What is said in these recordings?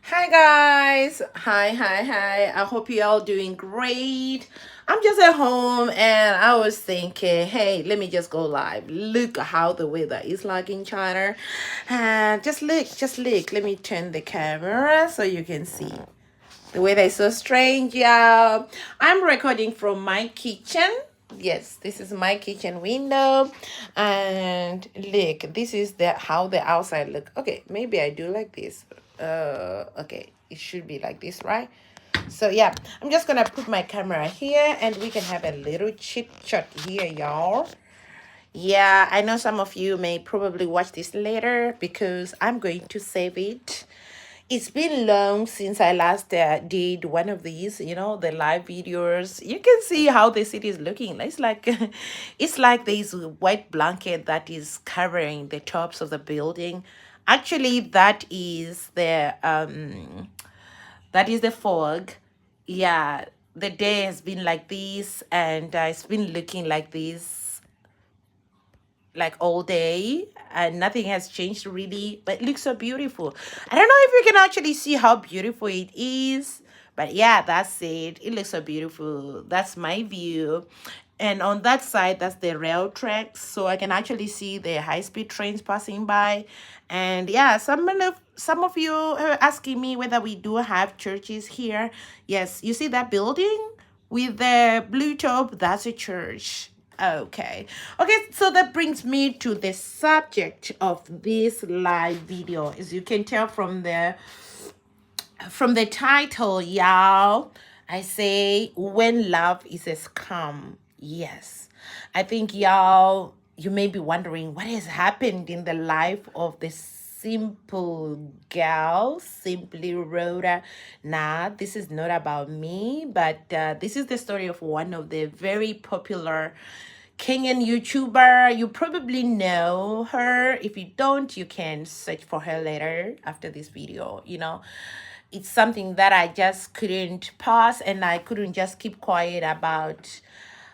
Hi guys. Hi. I hope you all doing great. I'm just at home and I was thinking, hey, let me just go live. Look how the weather is like in China. And just look. Let me turn the camera so you can see. The weather is so strange, y'all. I'm recording from my kitchen. Yes, this is my kitchen window. And look, this is the how the outside look. Okay, maybe I do like this. Okay, it should be like this, right? So yeah, I'm just gonna put my camera here and we can have a little chit chat here, y'all. Yeah, I know some of you may probably watch this later because I'm going to save it. It's been long since I last did one of these, the live videos. You can see how the city is looking. It's like it's like this white blanket that is covering the tops of the building. Actually, that is the fog. Yeah, the day has been like this and it's been looking like this like all day and nothing has changed really, but it looks so beautiful. I don't know if you can actually see how beautiful it is, but yeah, that's it. It looks so beautiful. That's my view. And on that side, that's the rail tracks, so I can actually see the high-speed trains passing by. And yeah, some of you are asking me whether we do have churches here. Yes, you see that building with the blue top? That's a church. Okay. Okay, so that brings me to the subject of this live video. As you can tell from the title, y'all, I say when love is a scam. Yes. I think y'all, you may be wondering what has happened in the life of this simple girl, simply Rhoda. Nah, this is not about me, but this is the story of one of the very popular Kenyan YouTuber. You probably know her. If you don't, you can search for her later after this video. It's something that I just couldn't pass and I couldn't just keep quiet about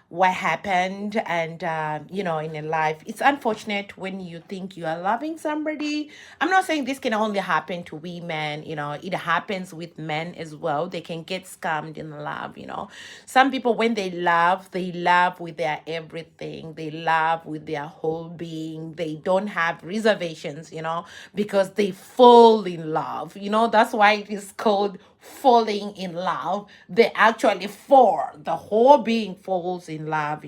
what happened. And in a life, it's unfortunate when you think you are loving somebody. I'm not saying this can only happen to women. It happens with men as well. They can get scammed in love. Some people, when they love with their everything. They love with their whole being. They don't have reservations, because they fall in love. That's why it is called falling in love. They actually fall. The whole being falls in love.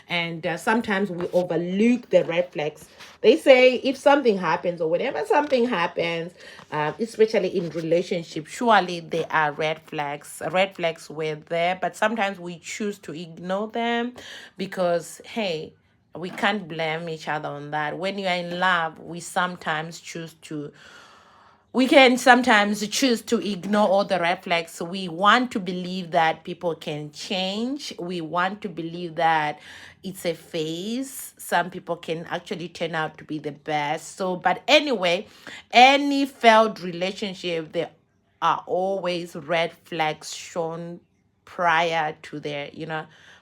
And sometimes we overlook the red flags. They say if something happens or whenever something happens, especially in relationship, surely there are red flags. Red flags were there, but sometimes we choose to ignore them because, hey, we can't blame each other on that. When you are in love, we can sometimes choose to ignore all the red flags. So we want to believe that people can change. We want to believe that it's a phase. Some people can actually turn out to be the best. So, but anyway, any failed relationship, there are always red flags shown prior to their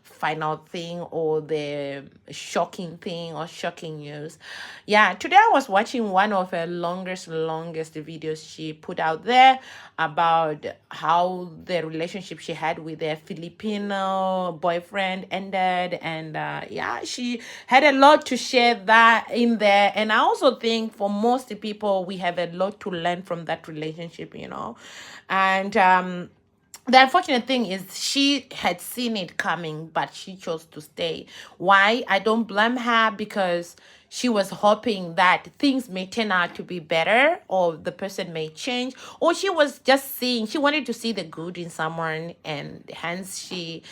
final thing or the shocking thing or shocking news. Yeah, today I was watching one of her longest videos she put out there about how the relationship she had with a Filipino boyfriend ended. And yeah, she had a lot to share that in there. And I also think for most people, we have a lot to learn from that relationship. And the unfortunate thing is she had seen it coming, but she chose to stay. Why? I don't blame her because she was hoping that things may turn out to be better or the person may change, or she was just she wanted to see the good in someone, and hence she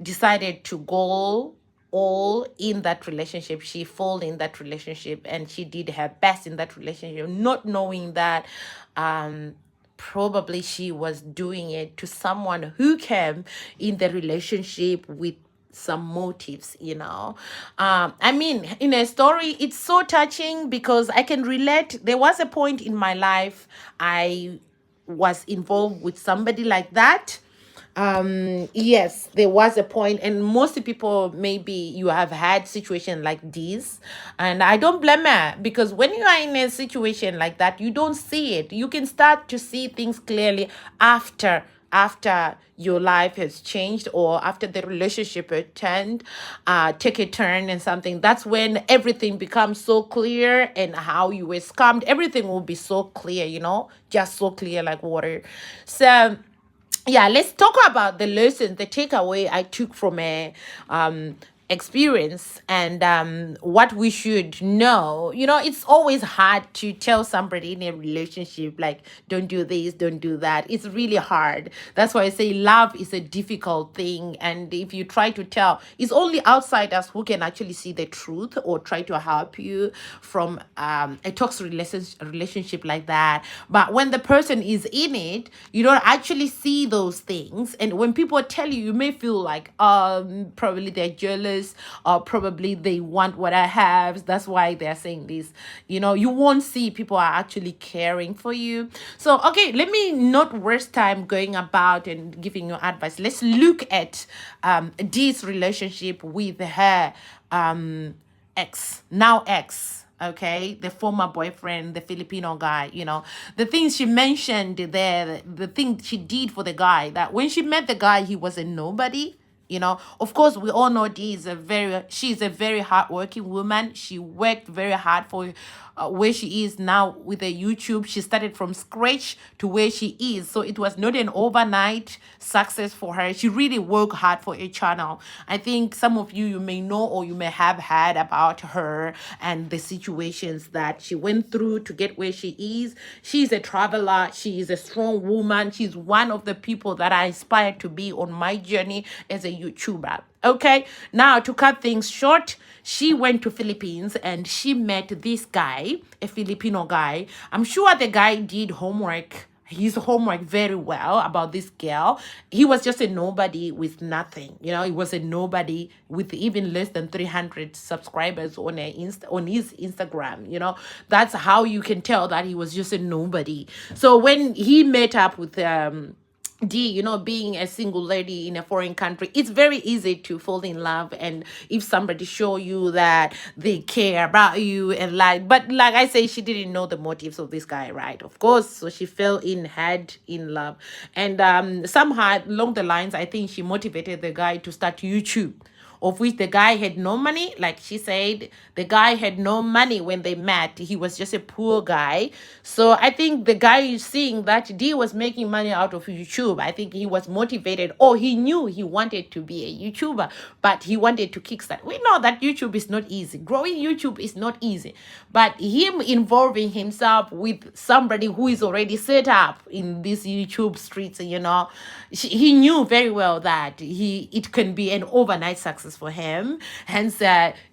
decided to go all in that relationship. She fall in that relationship and she did her best in that relationship, not knowing that probably she was doing it to someone who came in the relationship with some motives. I mean, in a story, it's so touching because I can relate. There was a point in my life I was involved with somebody like that. Yes, there was a point, and most people, maybe you have had situation like this, and I don't blame her, because when you are in a situation like that, you don't see it. You can start to see things clearly after your life has changed, or after the relationship had turned take a turn and something. That's when everything becomes so clear, and how you were scammed, everything will be so clear, just so clear like water. So yeah, let's talk about the lessons, the takeaway I took from a experience, and what we should know. It's always hard to tell somebody in a relationship, like, don't do this, don't do that. It's really hard. That's why I say love is a difficult thing, and if you try to tell, it's only outsiders who can actually see the truth or try to help you from a toxic relationship like that. But when the person is in it, you don't actually see those things. And when people tell you, you may feel like probably they're jealous, or probably they want what I have. That's why they're saying this. You won't see people are actually caring for you. So okay, let me not waste time going about and giving you advice. Let's look at this relationship with her ex, okay, the former boyfriend, the Filipino guy. The things she mentioned there, the thing she did for the guy, that when she met the guy, he was a nobody. Of course, we all know she's a very hardworking woman. She worked very hard for where she is now with the YouTube. She started from scratch to where she is. So it was not an overnight success for her. She really worked hard for a channel. I think some of you may know, or you may have heard about her and the situations that she went through to get where she is. She's a traveler. She is a strong woman. She's one of the people that I aspire to be on my journey as a YouTuber. Okay, now to cut things short, she went to Philippines and she met this guy, a Filipino guy. I'm sure the guy did his homework very well about this girl. He was just a nobody with nothing. He was a nobody with even less than 300 subscribers on his Instagram. That's how you can tell that he was just a nobody. So when he met up with D, being a single lady in a foreign country, it's very easy to fall in love. And if somebody show you that they care about you, but like I say, she didn't know the motives of this guy, right? Of course. So she fell head in love. And somehow along the lines, I think she motivated the guy to start YouTube, of which the guy had no money. Like she said, the guy had no money when they met. He was just a poor guy. So I think the guy is seeing that D was making money out of YouTube. I think he was motivated, or he knew he wanted to be a YouTuber, but he wanted to kickstart. We know that YouTube is not easy. Growing YouTube is not easy. But him involving himself with somebody who is already set up in these YouTube streets, he knew very well that it can be an overnight success for him. Hence,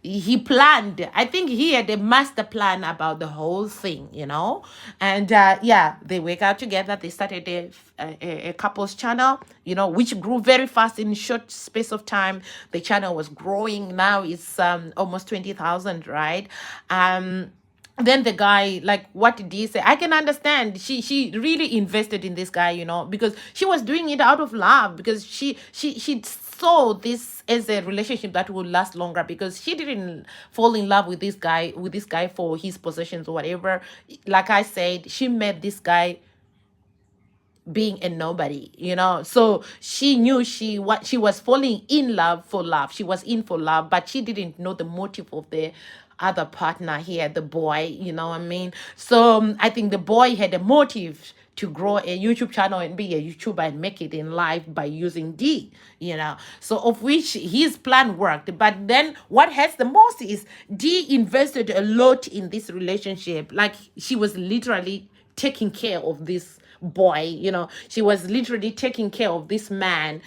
he planned. I think he had a master plan about the whole thing, And yeah, they work out together. They started a couple's channel, which grew very fast in a short space of time. The channel was growing. Now it's almost 20,000, right? Then the guy, like, what did he say? I can understand. She really invested in this guy, because she was doing it out of love, because she saw this as a relationship that would last longer, because she didn't fall in love with this guy for his possessions or whatever. Like I said, she met this guy being a nobody, so she knew she was falling in love for love. She was in for love, but she didn't know the motive of the other partner here, the boy, what I mean. So I think the boy had a motive to grow a YouTube channel and be a YouTuber and make it in life by using D, so of which his plan worked. But then what hurts the most is D invested a lot in this relationship. Like, she was literally taking care of this boy. She was literally taking care of this man,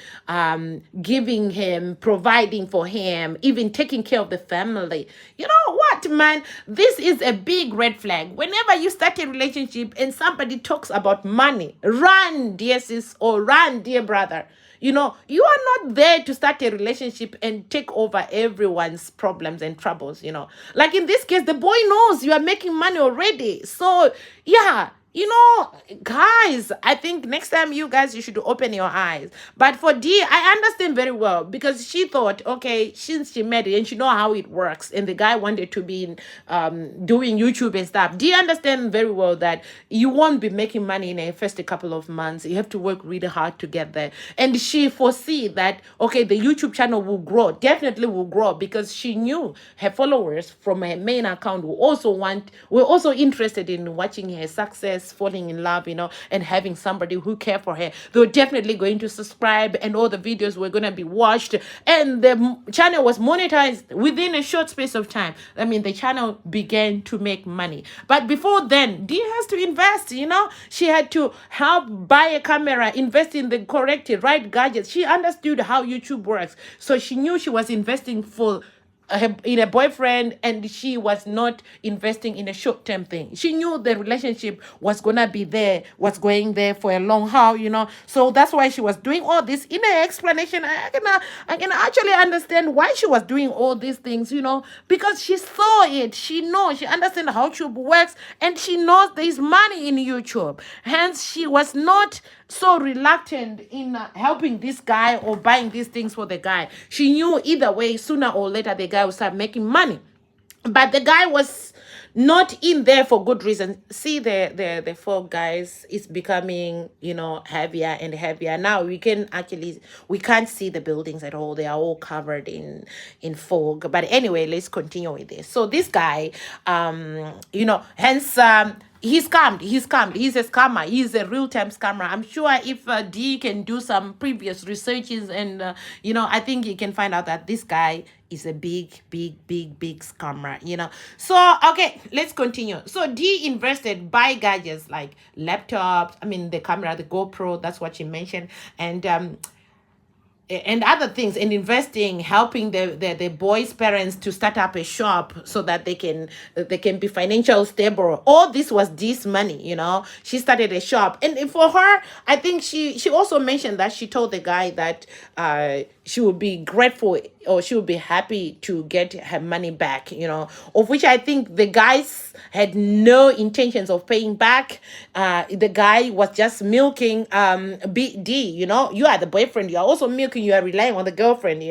giving him, providing for him, even taking care of the family. You know what, man? This is a big red flag. Whenever you start a relationship and somebody talks about money, run, dear sis, or run, dear brother. You are not there to start a relationship and take over everyone's problems and troubles. Like in this case, the boy knows you are making money already. So yeah, Guys, I think next time you should open your eyes. But for Dee, I understand very well because she thought, okay, since she met it and she know how it works, and the guy wanted to be doing YouTube and stuff. Dee understand very well that you won't be making money in the first couple of months. You have to work really hard to get there. And she foresee that, okay, the YouTube channel will grow, definitely will grow, because she knew her followers from her main account were also interested in watching her success, falling in love, and having somebody who care for her. They were definitely going to subscribe, and all the videos were going to be watched, and the channel was monetized within a short space of time. I mean, the channel began to make money. But before then, Dee has to invest. She had to help buy a camera, invest in the correct, right gadgets. She understood how YouTube works, so she knew she was investing in a boyfriend, and she was not investing in a short-term thing. She knew the relationship was going there for a long haul. So that's why she was doing all this. In her explanation, I can actually understand why she was doing all these things, because she saw it. She understands how YouTube works, and she knows there's money in YouTube. Hence, she was not so reluctant in helping this guy or buying these things for the guy. She knew either way, sooner or later, the guy would start making money. But the guy was not in there for good reason. See, the fog, guys, is becoming heavier and heavier. Now we can't see the buildings at all. They are all covered in fog. But anyway, let's continue with this. So this guy, hence he's scammed. He's a scammer. He's a real-time scammer. I'm sure if Dee can do some previous researches, and I think you can find out that this guy is a big scammer. So okay, let's continue. So Dee invested, buy gadgets like laptops, I mean the camera, the GoPro, that's what she mentioned, and other things, and investing, helping the boys' parents to start up a shop so that they can be financial stable. All this was this money. She started a shop, and for her, I think she also mentioned that she told the guy that she would be grateful, or she would be happy to get her money back. Of which I think the guys had no intentions of paying back. The guy was just milking D. You are the boyfriend, you are also milking, you are relying on the girlfriend.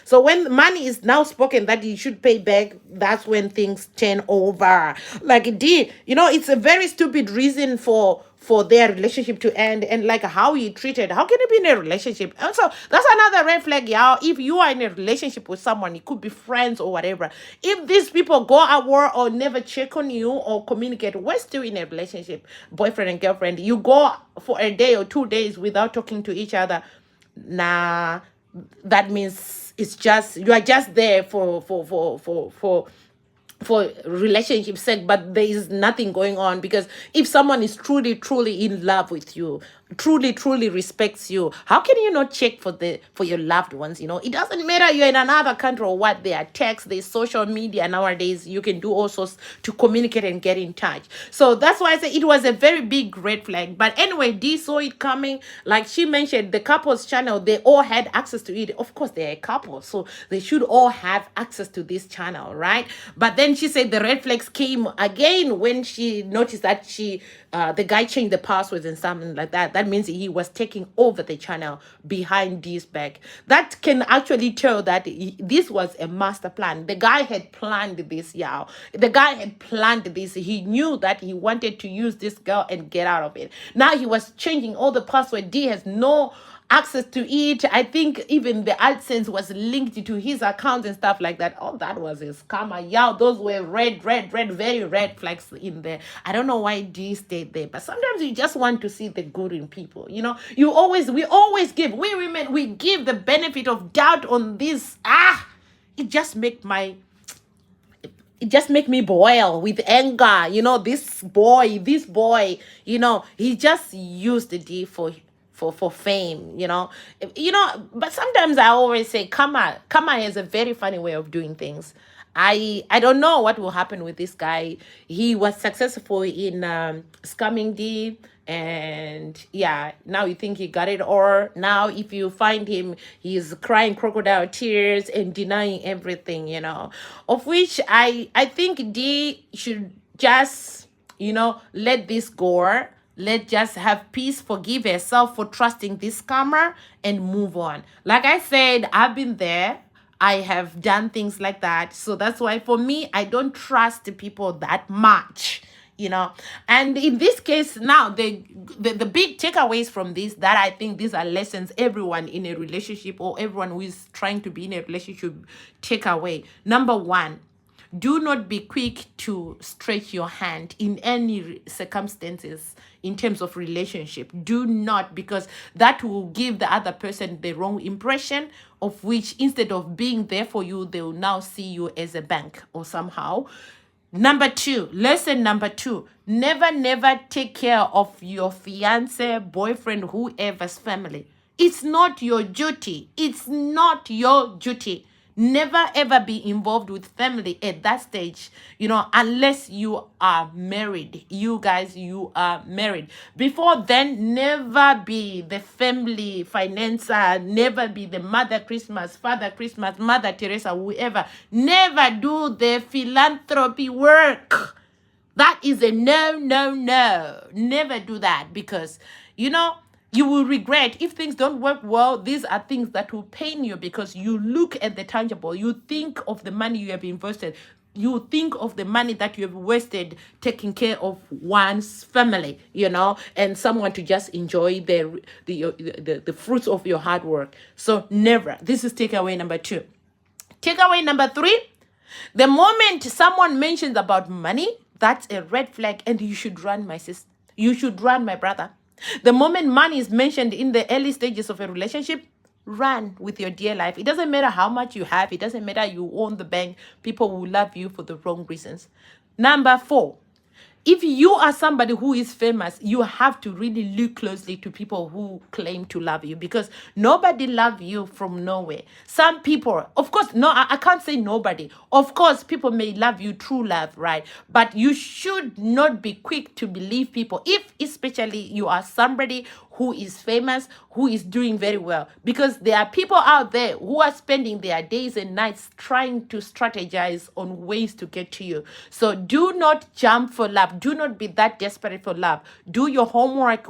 So when money is now spoken that you should pay back, that's when things turn over. Like D, it's a very stupid reason for their relationship to end, and like how he treated. How can you be in a relationship? And so that's another red flag, y'all. If you are in a relationship with someone, it could be friends or whatever. If these people go out or never check on you or communicate, we're still in a relationship, boyfriend and girlfriend. You go for a day or 2 days without talking to each other. Nah, that means it's just you are just there for relationship's sake, but there is nothing going on. Because if someone is truly in love with you, truly respects you, how can you not check for your loved ones? It doesn't matter you're in another country or what. There are texts, there's social media nowadays. You can do all sorts to communicate and get in touch. So that's why I say it was a very big red flag. But anyway, Dee saw it coming. Like she mentioned, the couple's channel, they all had access to it. Of course, they're a couple, so they should all have access to this channel, right? But then she said the red flags came again when she noticed that the guy changed the passwords and something like that. That means he was taking over the channel behind Dee's back. That can actually tell that this was a master plan. The guy had planned this, y'all. The guy had planned this. He knew that he wanted to use this girl and get out of it. Now he was changing all the passwords. Dee has no access to it. I think even the AdSense was linked to his account and stuff like that. Oh, that was a scammer. Yeah, those were red, very red flags in there. I don't know why Dee stayed there, but sometimes you just want to see the good in people. We always give, we women, we give the benefit of doubt on this. It just make me boil with anger. This boy, he just used the D for fame. But sometimes I always say karma has a very funny way of doing things. I don't know what will happen with this guy. He was successful in scamming D, and yeah, now you think he got it, or now if you find him, he's crying crocodile tears and denying everything, of which I think D should just let this go. Let just have peace, forgive yourself for trusting this scammer, and move on. Like I said, I've been there. I have done things like that. So that's why for me, I don't trust the people that much. And in this case now, the big takeaways from this, that I think these are lessons everyone in a relationship, or everyone who is trying to be in a relationship, take away. Number one, do not be quick to stretch your hand in any circumstances in terms of relationship. Do not, because that will give the other person the wrong impression, of which instead of being there for you, they will now see you as a bank or somehow. Lesson number two, never take care of your fiance, boyfriend, whoever's family. It's not your duty. It's not your duty. Never ever be involved with family at that stage, unless you are married. You guys, you are married. Before then, never be the family financer, never be the Mother Christmas, Father Christmas, Mother Teresa, whoever. Never do the philanthropy work. That is a no. Never do that, because, you will regret if things don't work well. These are things that will pain you, because you look at the tangible. You think of the money you have invested. You think of the money that you have wasted taking care of one's family, and someone to just enjoy the fruits of your hard work. So never. This is takeaway number two. Takeaway number three, the moment someone mentions about money, that's a red flag, and you should run, my sister. You should run, my brother. The moment money is mentioned in the early stages of a relationship, run with your dear life. It doesn't matter how much you have. It doesn't matter you own the bank. People will love you for the wrong reasons. Number four, if you are somebody who is famous, you have to really look closely to people who claim to love you, because nobody loves you from nowhere. Some people, of course, no, I can't say nobody. Of course, people may love you, true love, right? But you should not be quick to believe people, if especially you are somebody who is famous, who is doing very well, because there are people out there who are spending their days and nights trying to strategize on ways to get to you. So do not jump for love. Do not be that desperate for love. Do your homework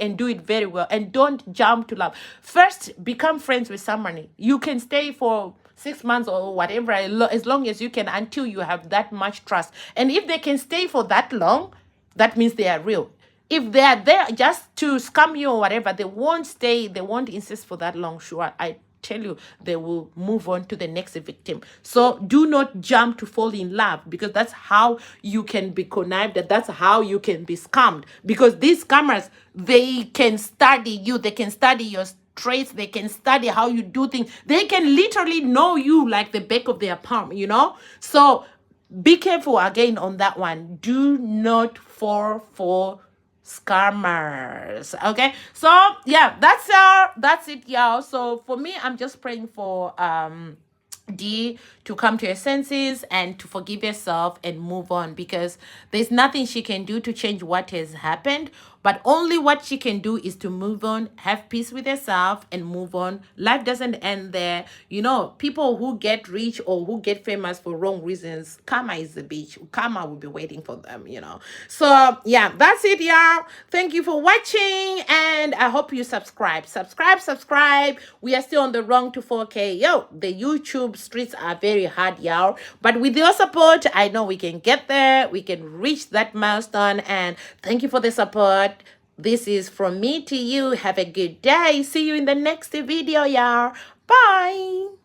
and do it very well, and don't jump to love. First, become friends with somebody. You can stay for 6 months or whatever, as long as you can, until you have that much trust. And if they can stay for that long, that means they are real. If they are there just to scam you or whatever, they won't stay, they won't insist for that long. Sure, I tell you, they will move on to the next victim. So do not jump to fall in love, because that's how you can be connived, that's how you can be scammed. Because these scammers, they can study you, they can study your traits, they can study how you do things. They can literally know you like the back of their palm, So be careful again on that one. Do not fall for scammers. Okay, so yeah, that's it, y'all. So for me, I'm just praying for Dee to come to her senses and to forgive herself and move on, because there's nothing she can do to change what has happened, but only what she can do is to move on, have peace with herself, and move on. Life doesn't end there. People who get rich or who get famous for wrong reasons, karma is the bitch. Karma will be waiting for them. So yeah, that's it, y'all. Thank you for watching, and I hope you subscribe. We are still on the wrong to 4K. Yo, the YouTube streets are very hard, y'all, but with your support, I know we can get there. We can reach that milestone, and thank you for the support. This is from me to you. Have a good day. See you in the next video, y'all. Bye.